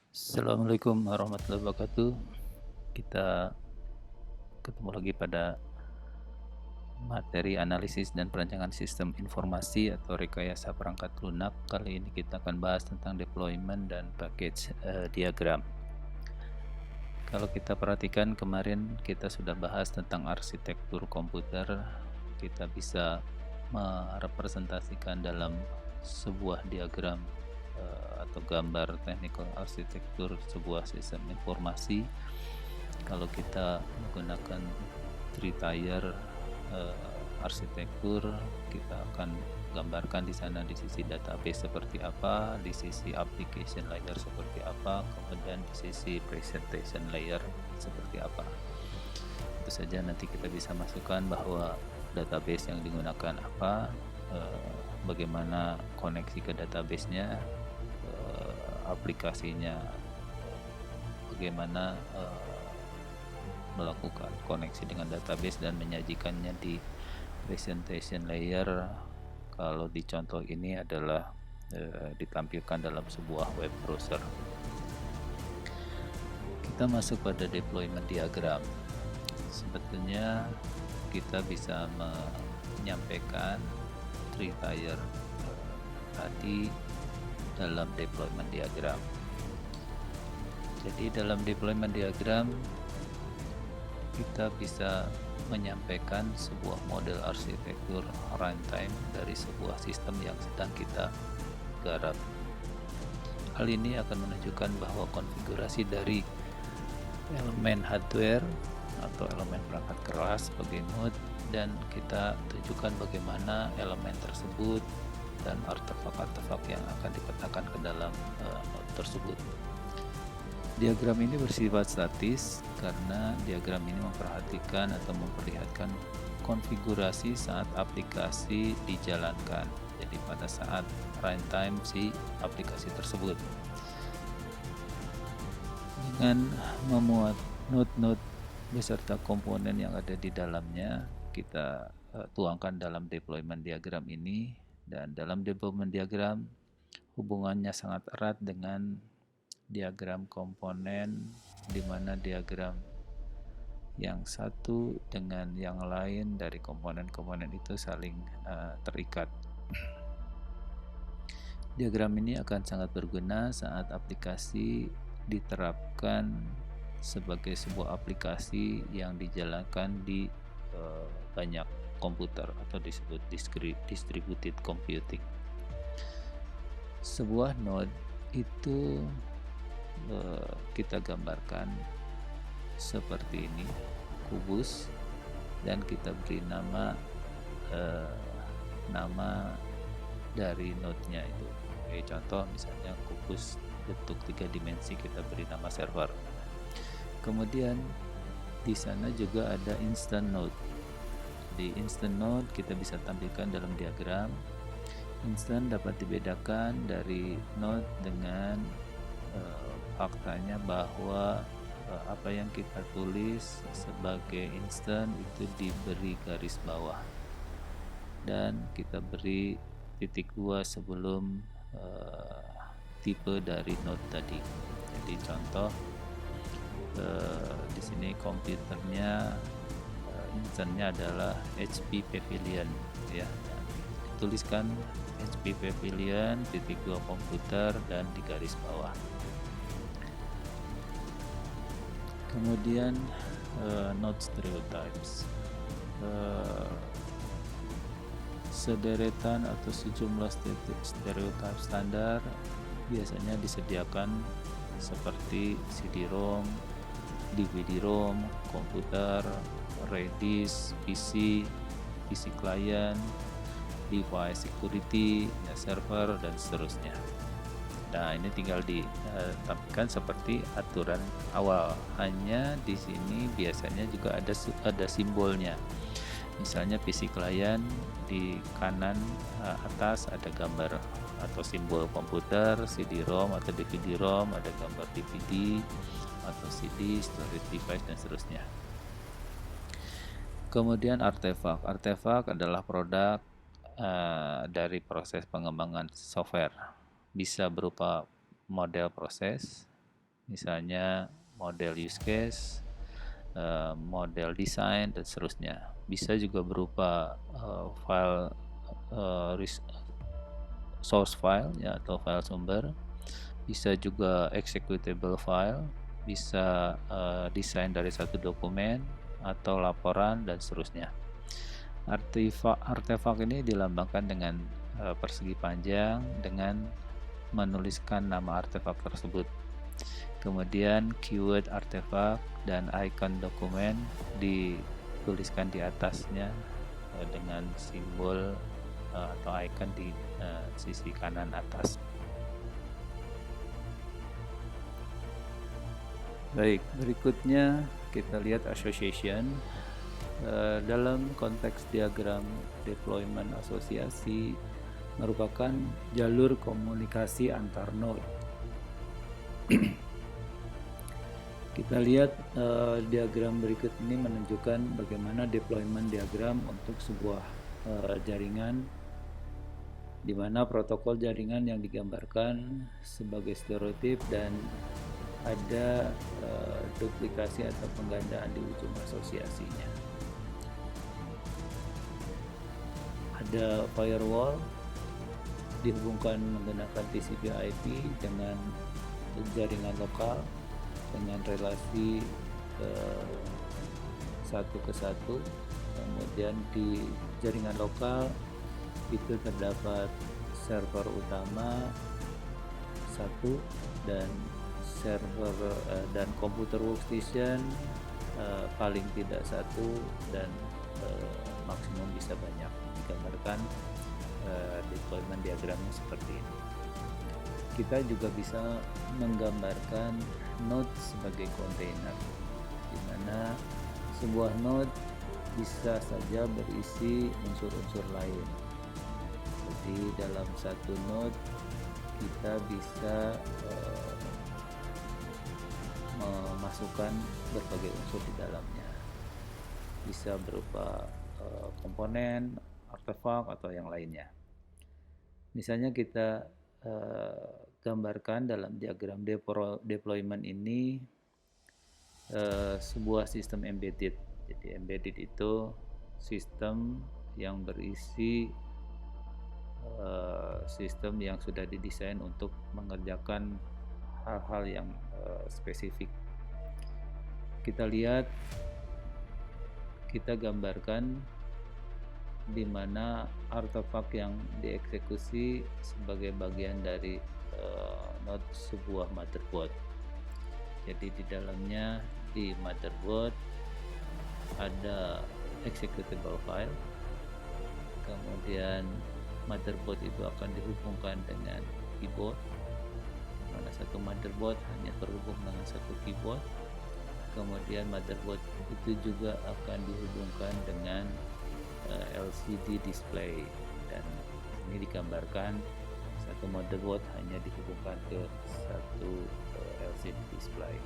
Assalamualaikum warahmatullahi wabarakatuh. Kita ketemu lagi pada materi analisis dan perancangan sistem informasi atau rekayasa perangkat lunak. Kali ini kita akan bahas tentang deployment dan package diagram. Kalau kita perhatikan kemarin kita sudah bahas tentang arsitektur komputer. Kita bisa merepresentasikan dalam sebuah diagram atau gambar technical arsitektur sebuah sistem informasi. Kalau kita menggunakan three-tier arsitektur, kita akan gambarkan di sana di sisi database seperti apa, di sisi application layer seperti apa, kemudian di sisi presentation layer seperti apa. Itu saja nanti kita bisa masukkan bahwa database yang digunakan apa, bagaimana koneksi ke database-nya, aplikasinya, bagaimana melakukan koneksi dengan database dan menyajikannya di presentation layer. Kalau di contoh ini adalah ditampilkan dalam sebuah web browser. Kita masuk pada deployment diagram. Sebetulnya kita bisa menyampaikan three-tier tadi dalam deployment diagram. Jadi dalam deployment diagram kita bisa menyampaikan sebuah model arsitektur runtime dari sebuah sistem yang sedang kita garap. Hal ini akan menunjukkan bahwa konfigurasi dari elemen hardware atau elemen perangkat keras sebagai node, dan kita tunjukkan bagaimana elemen tersebut dan artefak-artefak yang akan dipetakan ke dalam node tersebut. Diagram ini bersifat statis karena diagram ini memperhatikan atau memperlihatkan konfigurasi saat aplikasi dijalankan. Jadi pada saat runtime si aplikasi tersebut. Dengan memuat node-node beserta komponen yang ada di dalamnya, kita tuangkan dalam deployment diagram ini. Dan dalam deployment diagram hubungannya sangat erat dengan diagram komponen, di mana diagram yang satu dengan yang lain dari komponen-komponen itu saling terikat. Diagram ini akan sangat berguna saat aplikasi diterapkan sebagai sebuah aplikasi yang dijalankan di banyak komputer atau disebut distributed computing. Sebuah node itu kita gambarkan seperti ini, kubus, dan kita beri nama dari node-nya itu. Contoh misalnya kubus bentuk 3 dimensi, kita beri nama server. Kemudian di sana juga ada instant node. Di instant node kita bisa tampilkan dalam diagram. Instant dapat dibedakan dari node dengan faktanya bahwa apa yang kita tulis sebagai instant itu diberi garis bawah dan kita beri titik 2 sebelum tipe dari node tadi. Jadi contoh di sini komputernya instantnya adalah HP Pavilion ya. Tuliskan HP Pavilion titik 2 komputer dan di garis bawah. Kemudian node stereotypes, sederetan atau sejumlah stereotip standar biasanya disediakan seperti CD-ROM, DVD-ROM, komputer, Redis, PC, PC client, device security, server, dan seterusnya. Nah, ini tinggal ditampilkan seperti aturan awal. Hanya di sini biasanya juga ada simbolnya. Misalnya PC client di kanan atas ada gambar atau simbol komputer, CD-ROM atau DVD-ROM, ada gambar DVD atau CD, storage device, dan seterusnya. Kemudian artefak. Artefak adalah produk dari proses pengembangan software. Bisa berupa model proses, misalnya model use case, model desain, dan seterusnya. Bisa juga berupa file source file ya, atau file sumber, bisa juga executable file, bisa desain dari satu dokumen atau laporan, dan seterusnya. Artefak ini dilambangkan dengan persegi panjang dengan menuliskan nama artefak tersebut. Kemudian keyword artefak dan icon dokumen dituliskan di atasnya dengan simbol atau icon di sisi kanan atas. Baik, berikutnya kita lihat association. Dalam konteks diagram deployment asosiasi merupakan jalur komunikasi antar node. Kita lihat diagram berikut ini menunjukkan bagaimana deployment diagram untuk sebuah jaringan, di mana protokol jaringan yang digambarkan sebagai stereotip dan ada duplikasi atau penggandaan di ujung asosiasinya. Ada firewall dihubungkan menggunakan TCP/IP dengan jaringan lokal dengan relasi satu ke satu. Kemudian di jaringan lokal itu terdapat server utama satu dan server dan komputer workstation paling tidak satu dan maksimum bisa banyak. Digambarkan deployment diagramnya seperti ini. Kita juga bisa menggambarkan node sebagai kontainer, di mana sebuah node bisa saja berisi unsur-unsur lain. Jadi dalam satu node kita bisa memasukkan berbagai unsur di dalamnya. Bisa berupa komponen, artefak, atau yang lainnya. Misalnya kita gambarkan dalam diagram deployment ini sebuah sistem embedded. Jadi embedded itu sistem yang berisi sistem yang sudah didesain untuk mengerjakan hal-hal yang spesifik. Kita lihat, kita gambarkan di mana artefak yang dieksekusi sebagai bagian dari node sebuah motherboard. Jadi di dalamnya, di motherboard ada executable file, kemudian motherboard itu akan dihubungkan dengan keyboard, mana satu motherboard hanya terhubung dengan satu keyboard. Kemudian motherboard itu juga akan dihubungkan dengan LCD display, dan ini digambarkan satu motherboard hanya dihubungkan ke satu LCD display.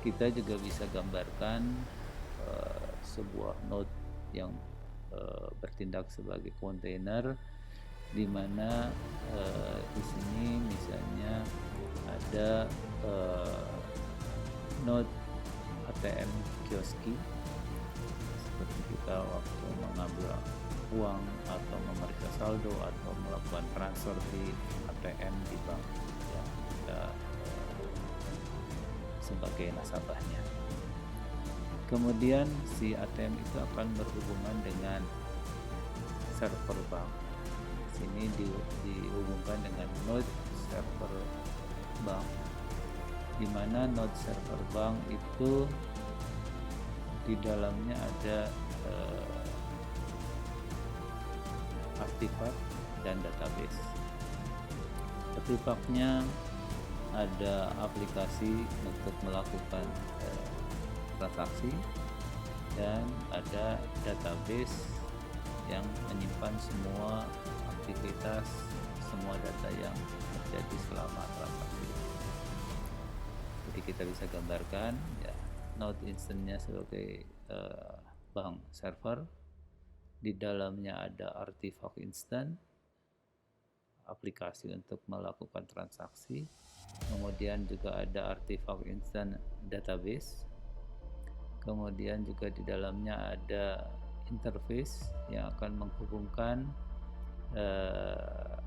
Kita juga bisa gambarkan sebuah node yang bertindak sebagai kontainer, di mana di sini misalnya ada node ATM kioski, seperti kita waktu mengambil uang atau memeriksa saldo atau melakukan transfer di ATM di bank, ya, kita sebagai nasabahnya. Kemudian si ATM itu akan berhubungan dengan server bank. Di sini dihubungkan dengan node server bank, di mana node server bank itu di dalamnya ada artefak dan database. Artefaknya ada aplikasi untuk melakukan transaksi, dan ada database yang menyimpan semua aktivitas, semua data yang terjadi selama transaksi. Jadi kita bisa gambarkan ya, node instance-nya sebagai bank server. Di dalamnya ada artefak instant, aplikasi untuk melakukan transaksi. Kemudian juga ada artifact instant database. Kemudian juga di dalamnya ada interface yang akan menghubungkan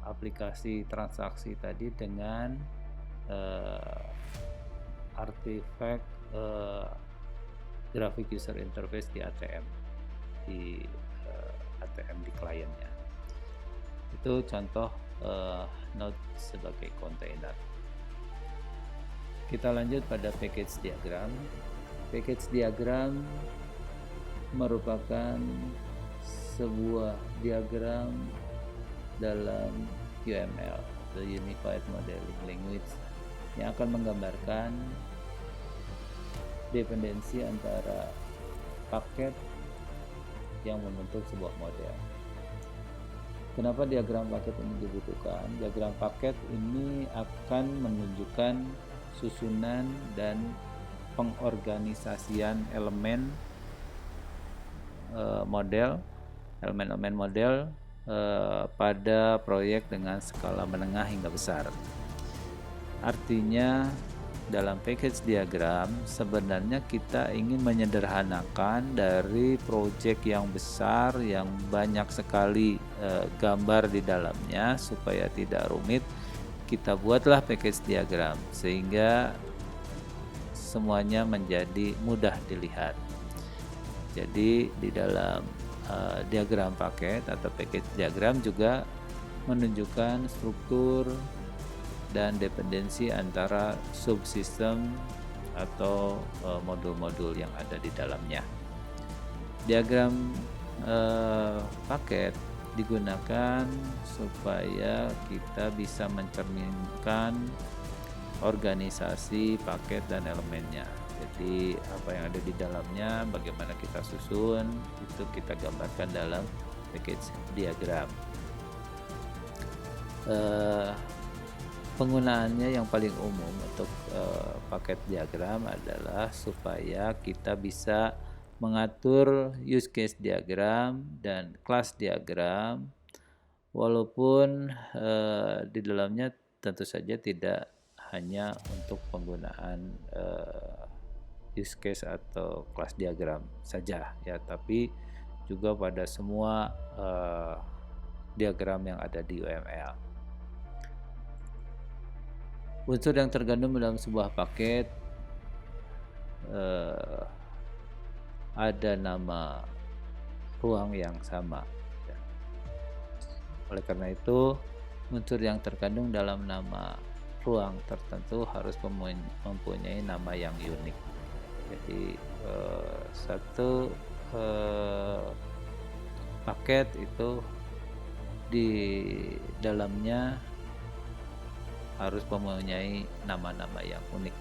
aplikasi transaksi tadi dengan artifact graphic user interface di ATM di kliennya. Itu contoh Node sebagai kontainer. Kita lanjut pada package diagram. Package diagram merupakan sebuah diagram dalam UML, the Unified Modeling Language, yang akan menggambarkan dependensi antara paket yang membentuk sebuah model. Kenapa diagram paket ini dibutuhkan? Diagram paket ini akan menunjukkan susunan dan pengorganisasian elemen elemen model pada proyek dengan skala menengah hingga besar. Artinya dalam package diagram sebenarnya kita ingin menyederhanakan dari proyek yang besar yang banyak sekali gambar di dalamnya supaya tidak rumit. Kita buatlah package diagram sehingga semuanya menjadi mudah dilihat. Jadi di dalam diagram paket atau package diagram juga menunjukkan struktur dan dependensi antara subsistem atau modul-modul yang ada di dalamnya. Diagram paket digunakan supaya kita bisa mencerminkan organisasi paket dan elemennya. Jadi apa yang ada di dalamnya, bagaimana kita susun, itu kita gambarkan dalam package diagram. Penggunaannya yang paling umum untuk paket diagram adalah supaya kita bisa mengatur use case diagram dan kelas diagram, walaupun di dalamnya tentu saja tidak hanya untuk penggunaan use case atau kelas diagram saja ya, tapi juga pada semua diagram yang ada di UML. Unsur yang terkandung dalam sebuah paket ada nama ruang yang sama. Oleh karena itu, unsur yang terkandung dalam nama ruang tertentu harus mempunyai nama yang unik. Jadi satu paket itu di dalamnya harus mempunyai nama-nama yang unik.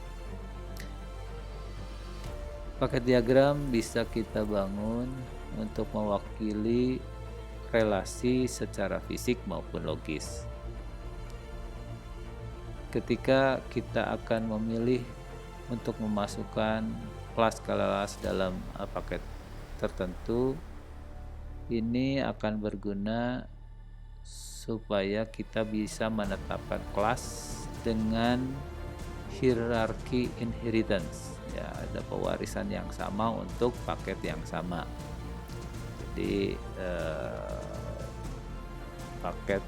Paket diagram bisa kita bangun untuk mewakili relasi secara fisik maupun logis. Ketika kita akan memilih untuk memasukkan kelas dalam paket tertentu, ini akan berguna supaya kita bisa menetapkan kelas dengan hierarki inheritance. Ya, ada pewarisan yang sama untuk paket yang sama. Jadi paket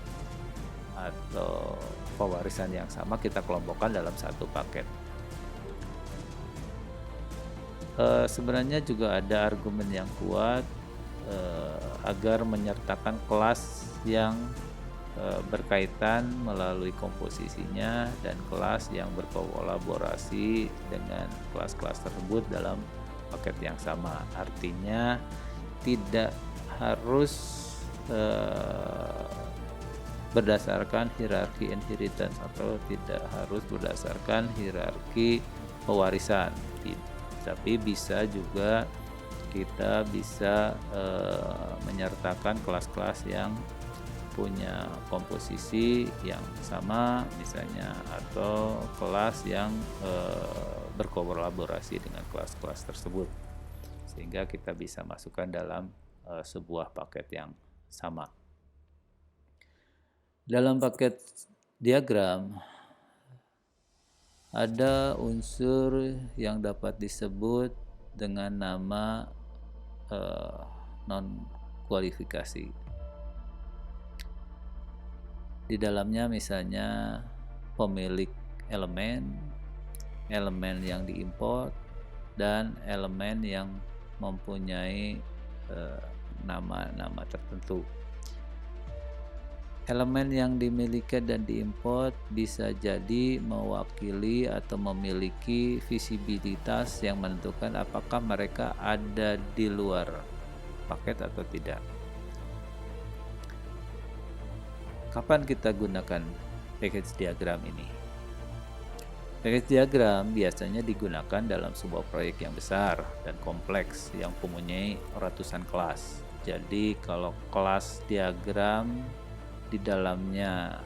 atau pewarisan yang sama kita kelompokkan dalam satu paket. Sebenarnya juga ada argumen yang kuat agar menyertakan kelas yang berkaitan melalui komposisinya dan kelas yang berkolaborasi dengan kelas-kelas tersebut dalam paket yang sama. Artinya tidak harus berdasarkan hierarki inheritance atau tidak harus berdasarkan hierarki pewarisan, tapi bisa juga kita bisa menyertakan kelas-kelas yang punya komposisi yang sama misalnya, atau kelas yang berkolaborasi dengan kelas-kelas tersebut sehingga kita bisa masukkan dalam sebuah paket yang sama. Dalam paket diagram ada unsur yang dapat disebut dengan nama non kualifikasi. Di dalamnya misalnya pemilik elemen, elemen yang diimport, dan elemen yang mempunyai nama-nama tertentu. Elemen yang dimiliki dan diimport bisa jadi mewakili atau memiliki visibilitas yang menentukan apakah mereka ada di luar paket atau tidak. Kapan kita gunakan package diagram ini? Package diagram biasanya digunakan dalam sebuah proyek yang besar dan kompleks yang mempunyai ratusan kelas. Jadi kalau kelas diagram di dalamnya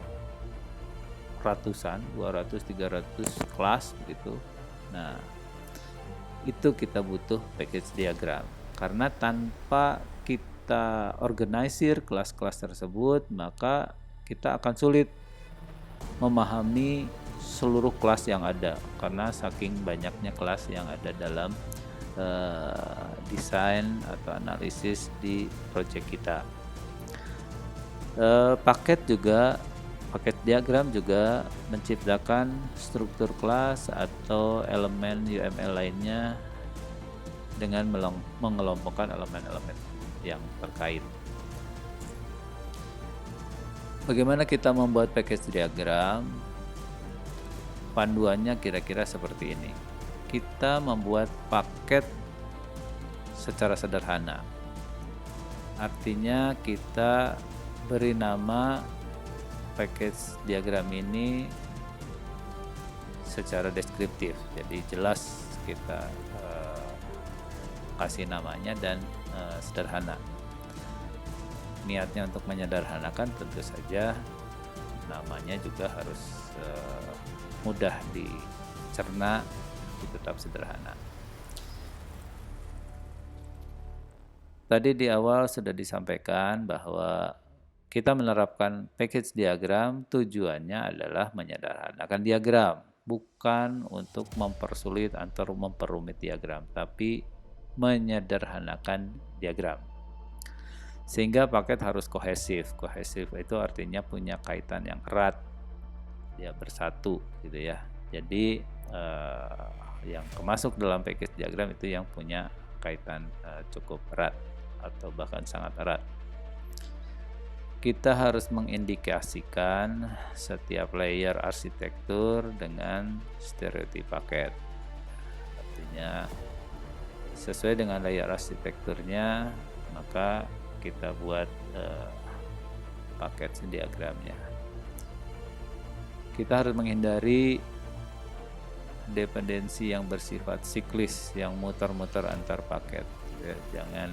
ratusan, 200, 300 kelas begitu. Nah, itu kita butuh package diagram. Karena tanpa kita organisir kelas-kelas tersebut, maka kita akan sulit memahami seluruh kelas yang ada karena saking banyaknya kelas yang ada dalam desain atau analisis di project kita. Paket diagram juga menciptakan struktur kelas atau elemen UML lainnya dengan mengelompokkan elemen-elemen yang terkait. Bagaimana kita membuat package diagram? Panduannya kira-kira seperti ini. Kita membuat paket secara sederhana. Artinya kita beri nama package diagram ini secara deskriptif. Jadi jelas kita kasih namanya dan sederhana. Niatnya untuk menyederhanakan, tentu saja namanya juga harus mudah dicerna, tetap sederhana. Tadi di awal sudah disampaikan bahwa kita menerapkan package diagram tujuannya adalah menyederhanakan diagram, bukan untuk mempersulit atau memperumit diagram, tapi menyederhanakan diagram. Sehingga paket harus kohesif. Kohesif itu artinya punya kaitan yang erat, ya bersatu gitu ya. Jadi yang masuk dalam package diagram itu yang punya kaitan cukup erat atau bahkan sangat erat. Kita harus mengindikasikan setiap layer arsitektur dengan stereotip paket. Artinya sesuai dengan layer arsitekturnya, maka kita buat paket diagramnya. Kita harus menghindari dependensi yang bersifat siklis, yang muter-muter antar paket. Ya, jangan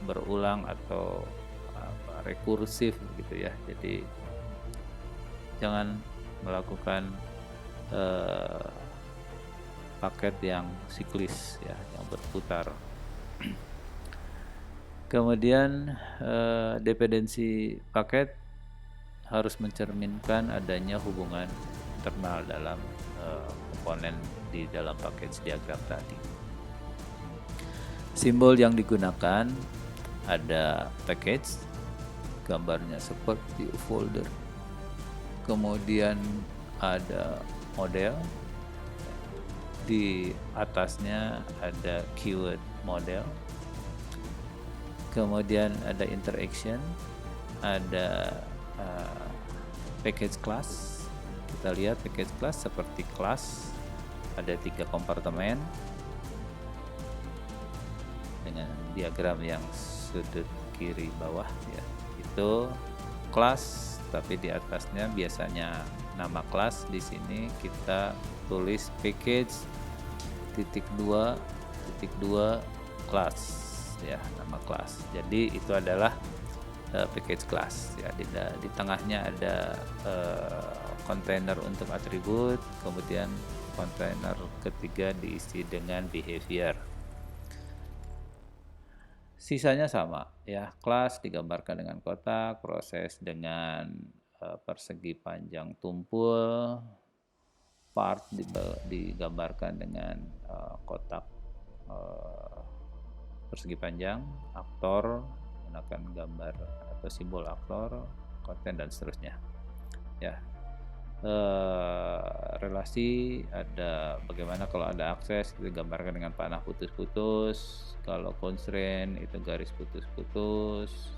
berulang atau rekursif gitu ya. Jadi jangan melakukan paket yang siklis ya, yang berputar. Kemudian dependensi paket harus mencerminkan adanya hubungan internal dalam komponen di dalam package diagram tadi. Simbol yang digunakan ada package, gambarnya seperti folder. Kemudian ada model, di atasnya ada keyword model. Kemudian ada interaction, ada package class. Kita lihat package class seperti kelas, ada 3 kompartemen dengan diagram yang sudut kiri bawah ya. Itu kelas, tapi di atasnya biasanya nama kelas. Di sini kita tulis package -2 kelas ya, nama kelas. Jadi itu adalah package class ya. Di tengahnya ada kontainer untuk atribut, kemudian kontainer ketiga diisi dengan behavior. Sisanya sama ya, kelas digambarkan dengan kotak, proses dengan persegi panjang tumpul, part digambarkan dengan kotak persegi panjang, aktor menggunakan gambar atau simbol aktor, konten dan seterusnya. Ya, relasi ada bagaimana kalau ada akses itu digambarkan dengan panah putus-putus, kalau constraint itu garis putus-putus,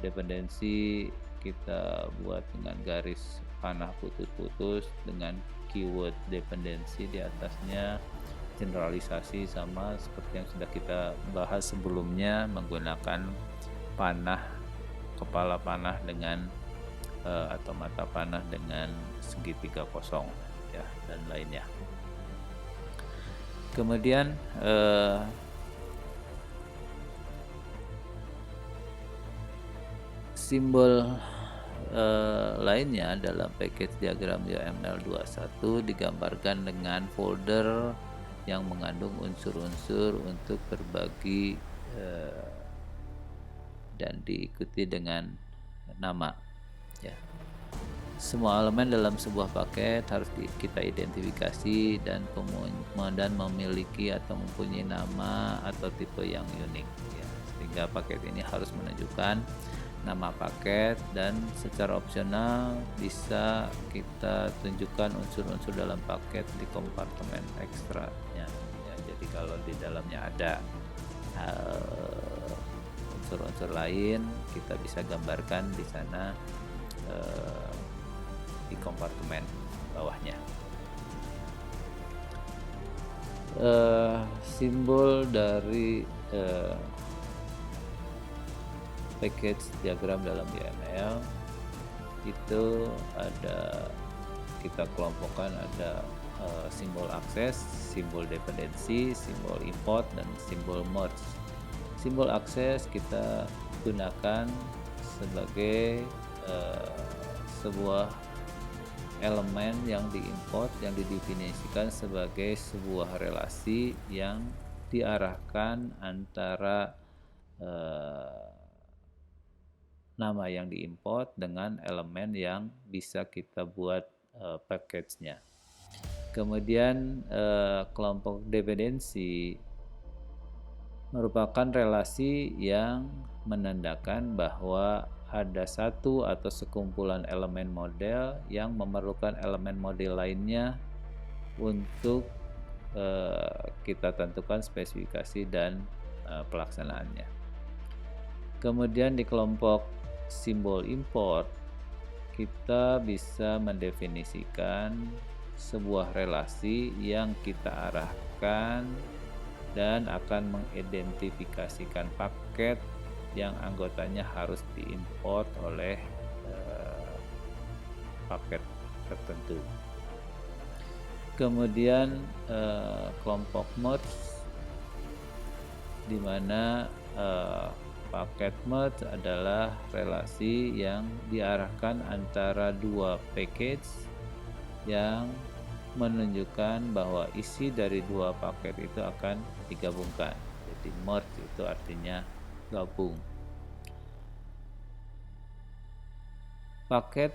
dependensi kita buat dengan garis panah putus-putus dengan keyword dependensi di atasnya, generalisasi sama seperti yang sudah kita bahas sebelumnya menggunakan panah, kepala panah dengan atau mata panah dengan segitiga kosong ya, dan lainnya. Kemudian simbol lainnya dalam package diagram YAML21 digambarkan dengan folder yang mengandung unsur-unsur untuk berbagi dan diikuti dengan nama ya. Semua elemen dalam sebuah paket harus kita identifikasi dan memiliki atau mempunyai nama atau tipe yang unik ya. Sehingga paket ini harus menunjukkan nama paket dan secara opsional bisa kita tunjukkan unsur-unsur dalam paket di kompartemen ekstranya ya. Jadi kalau di dalamnya ada unsur-unsur lain kita bisa gambarkan di sana di kompartemen bawahnya. Simbol dari package diagram dalam YAML itu ada, kita kelompokkan ada simbol akses, simbol dependensi, simbol import, dan simbol merge. Simbol akses kita gunakan sebagai sebuah elemen yang diimport yang didefinisikan sebagai sebuah relasi yang diarahkan antara nama yang diimport dengan elemen yang bisa kita buat package-nya. Kemudian kelompok dependensi merupakan relasi yang menandakan bahwa ada satu atau sekumpulan elemen model yang memerlukan elemen model lainnya untuk kita tentukan spesifikasi dan pelaksanaannya. Kemudian di kelompok simbol import kita bisa mendefinisikan sebuah relasi yang kita arahkan dan akan mengidentifikasikan paket yang anggotanya harus diimport oleh paket tertentu. Kemudian kelompok merge di mana paket merge adalah relasi yang diarahkan antara dua package yang menunjukkan bahwa isi dari dua paket itu akan digabungkan. Jadi merge itu artinya gabung. Paket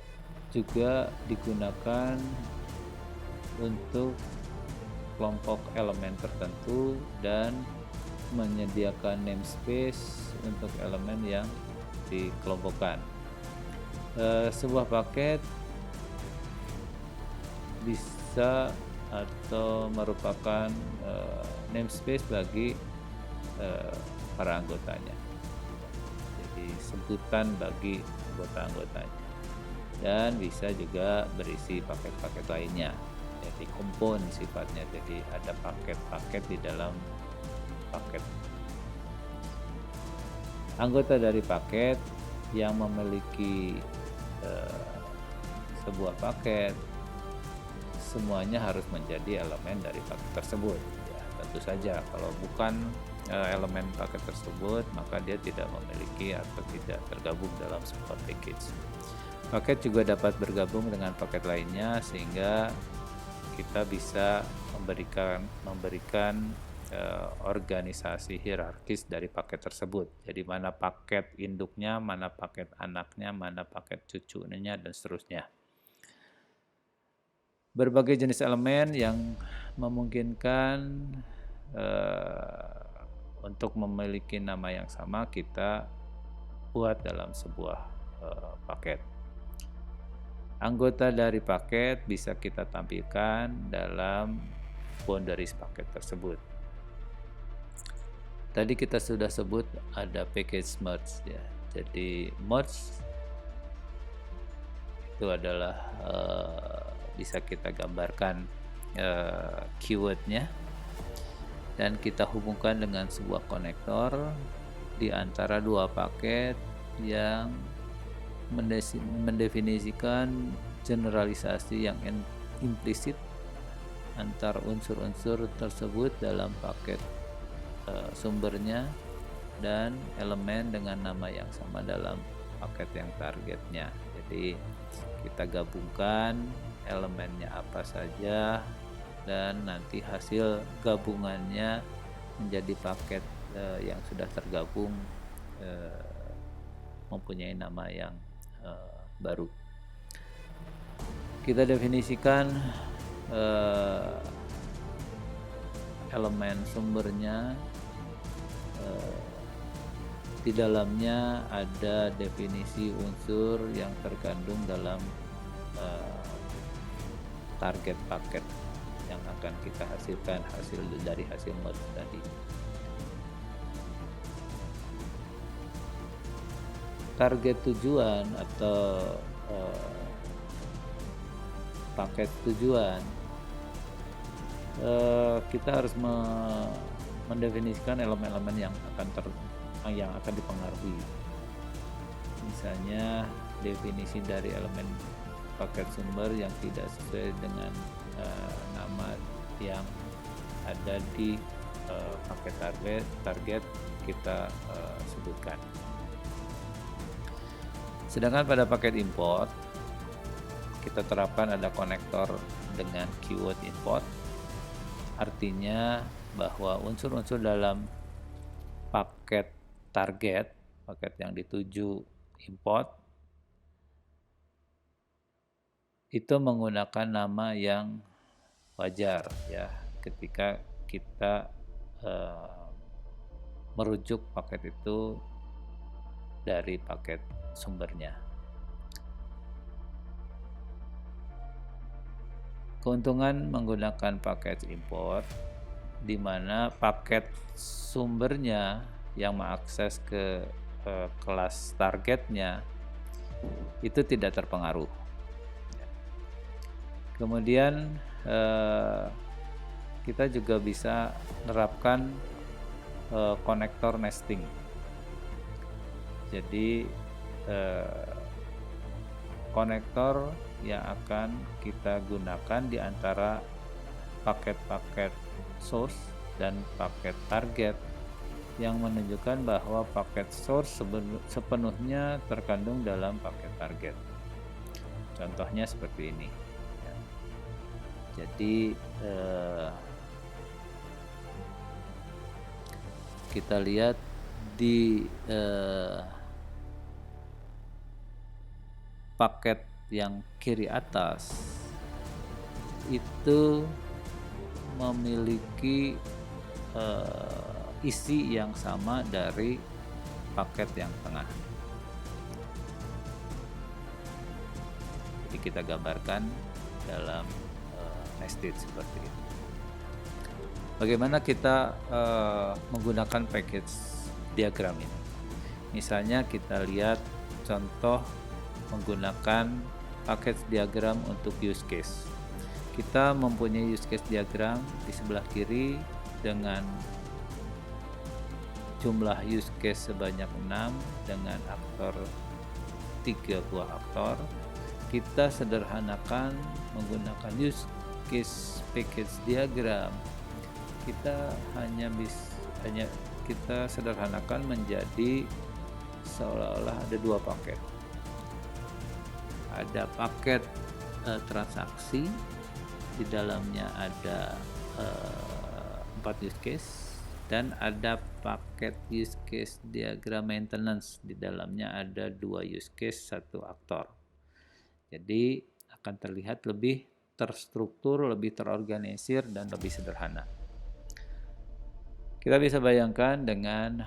juga digunakan untuk kelompok elemen tertentu dan menyediakan namespace untuk elemen yang dikelompokkan. Sebuah paket bisa atau merupakan namespace bagi para anggotanya, jadi sebutan bagi anggota-anggotanya, dan bisa juga berisi paket-paket lainnya, jadi kompon sifatnya, jadi ada paket-paket di dalam paket. Anggota dari paket yang memiliki sebuah paket semuanya harus menjadi elemen dari paket tersebut ya. Tentu saja kalau bukan elemen paket tersebut maka dia tidak memiliki atau tidak tergabung dalam sebuah package. Paket juga dapat bergabung dengan paket lainnya sehingga kita bisa memberikan organisasi hierarkis dari paket tersebut. Jadi mana paket induknya, mana paket anaknya, mana paket cucunya, dan seterusnya. Berbagai jenis elemen yang memungkinkan untuk memiliki nama yang sama kita buat dalam sebuah paket. Anggota dari paket bisa kita tampilkan dalam boundaries paket tersebut. Tadi kita sudah sebut ada package merge ya. Jadi merge itu adalah bisa kita gambarkan keywordnya dan kita hubungkan dengan sebuah konektor di antara dua paket yang mendefinisikan generalisasi yang implisit antar unsur-unsur tersebut dalam paket sumbernya dan elemen dengan nama yang sama dalam paket yang targetnya. Jadi kita gabungkan elemennya apa saja dan nanti hasil gabungannya menjadi paket yang sudah tergabung mempunyai nama yang baru. Kita definisikan elemen sumbernya. Di dalamnya ada definisi unsur yang terkandung dalam target paket yang akan kita hasilkan dari hasil merge tadi. Target tujuan atau paket tujuan kita harus mendefinisikan elemen-elemen yang akan dipengaruhi. Misalnya definisi dari elemen paket sumber yang tidak sesuai dengan nama yang ada di paket target kita sebutkan. Sedangkan pada paket import kita terapkan ada konektor dengan keyword import. Artinya bahwa unsur-unsur dalam paket target, paket yang dituju import, itu menggunakan nama yang wajar ya ketika kita merujuk paket itu dari paket sumbernya. Keuntungan menggunakan paket import di mana paket sumbernya yang mengakses ke kelas targetnya itu tidak terpengaruh. Kemudian kita juga bisa menerapkan konektor nesting. Jadi konektor yang akan kita gunakan di antara paket-paket source dan paket target yang menunjukkan bahwa paket source sepenuhnya terkandung dalam paket target. Contohnya seperti ini. Jadi kita lihat di paket yang kiri atas itu memiliki isi yang sama dari paket yang tengah. Jadi kita gambarkan dalam nested seperti itu. Bagaimana kita menggunakan package diagram ini? Misalnya kita lihat contoh menggunakan package diagram untuk use case. Kita mempunyai use case diagram di sebelah kiri dengan jumlah use case sebanyak 6 dengan aktor 3 buah aktor. Kita sederhanakan menggunakan use case package diagram. Kita hanya kita sederhanakan menjadi seolah-olah ada dua paket. Ada paket transaksi, di dalamnya ada 4 use case, dan ada paket use case diagram maintenance. Di dalamnya ada 2 use case, 1 aktor. Jadi akan terlihat lebih terstruktur, lebih terorganisir, dan lebih sederhana. Kita bisa bayangkan dengan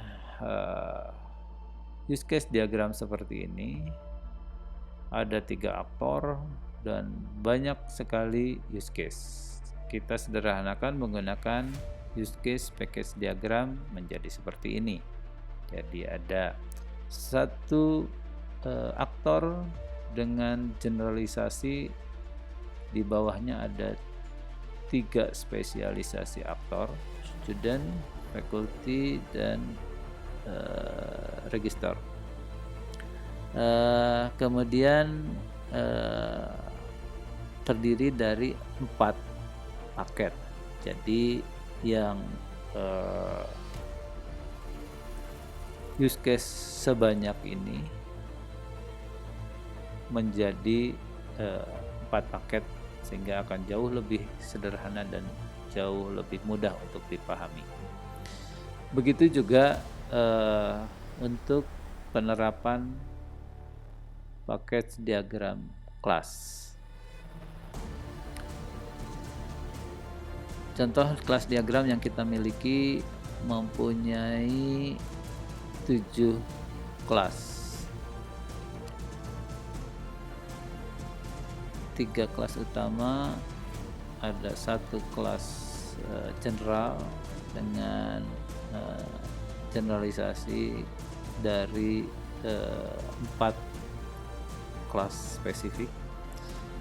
use case diagram seperti ini, ada 3 aktor dan banyak sekali use case. Kita sederhanakan menggunakan use case package diagram menjadi seperti ini. Jadi ada 1 aktor dengan generalisasi, di bawahnya ada 3 spesialisasi aktor, student, faculty, dan register. Kemudian terdiri dari 4 paket. Jadi yang use case sebanyak ini menjadi 4 paket, sehingga akan jauh lebih sederhana dan jauh lebih mudah untuk dipahami. Begitu juga untuk penerapan package diagram kelas. Contoh kelas diagram yang kita miliki mempunyai 7 kelas. 3 kelas utama, ada 1 kelas general dengan generalisasi dari 4 kelas spesifik.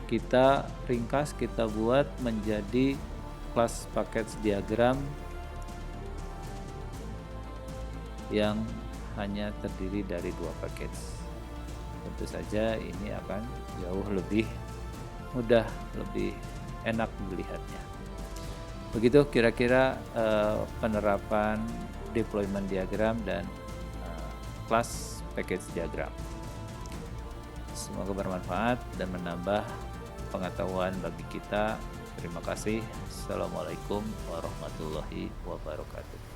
Kita ringkas, kita buat menjadi kelas package diagram yang hanya terdiri dari 2 package. Tentu saja ini akan jauh lebih mudah, lebih enak melihatnya. Begitu kira-kira penerapan deployment diagram dan kelas package diagram. Semoga bermanfaat dan menambah pengetahuan bagi kita. Terima kasih. Assalamualaikum warahmatullahi wabarakatuh.